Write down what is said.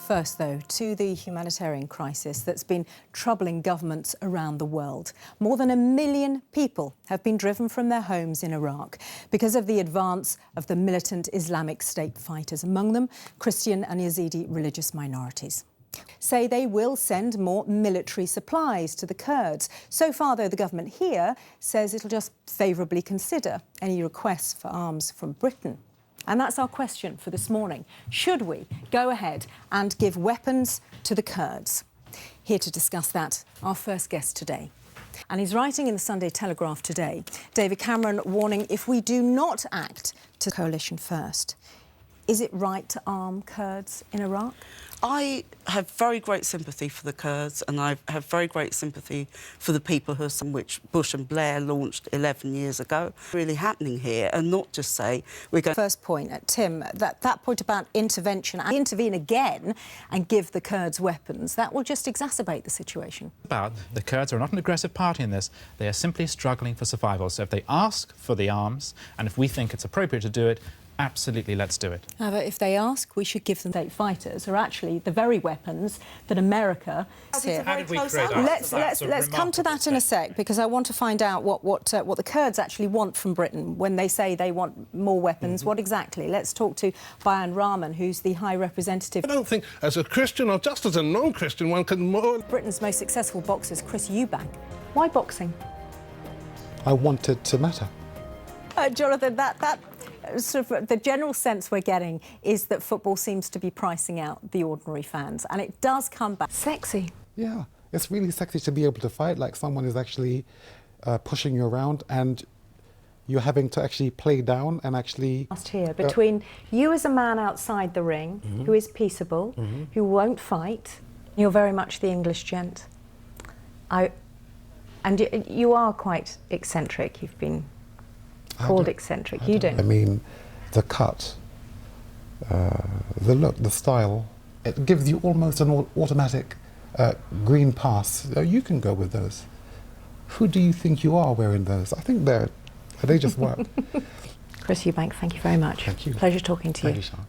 First, though, to the humanitarian crisis that's been troubling governments around the world. More than 1 million people have been driven from their homes in Iraq because of the advance of the militant Islamic State fighters, among them Christian and Yazidi religious minorities. Say they will send more military supplies to the Kurds. So far, though, the government here says it'll just favourably consider any requests for arms from Britain. And that's our question for this morning. Should we go ahead and give weapons to the Kurds? Here to discuss that, our first guest today. And he's writing in the Sunday Telegraph today, David Cameron warning, if we do not act to coalition first, is it right to arm Kurds in Iraq? I have very great sympathy for the Kurds, and I have very great sympathy for the people which Bush and Blair launched 11 years ago. Really happening here, and not just say we're going... First point, Tim, that point about intervention, and intervene again and give the Kurds weapons, that will just exacerbate the situation. The Kurds are not an aggressive party in this. They are simply struggling for survival. So if they ask for the arms, and if we think it's appropriate to do it, absolutely, let's do it. However, if they ask, we should give them state fighters, are actually the very weapons that America... How did we create Let's come to that in a sec, because I want to find out what the Kurds actually want from Britain when they say they want more weapons. What exactly? Let's talk to Bayan Rahman, who's the High Representative. I don't think, as a Christian or just as a non-Christian, one can more... Britain's most successful boxer, Chris Eubank. Why boxing? I want it to matter. Jonathan, that sort of the general sense we're getting is that football seems to be pricing out the ordinary fans, and it does come back sexy. Yeah, it's really sexy to be able to fight like someone is actually pushing you around, and you're having to actually play down and actually... Here, between you as a man outside the ring, who is peaceable, who won't fight, you're very much the English gent. And you are quite eccentric. You've been called eccentric. You don't. I mean, the cut, the look, the style, it gives you almost an automatic green pass. You can go with those. Who do you think you are wearing those? I think they just work. Chris Eubank, thank you very much. Thank you. Pleasure talking to you. Thank you, Sian.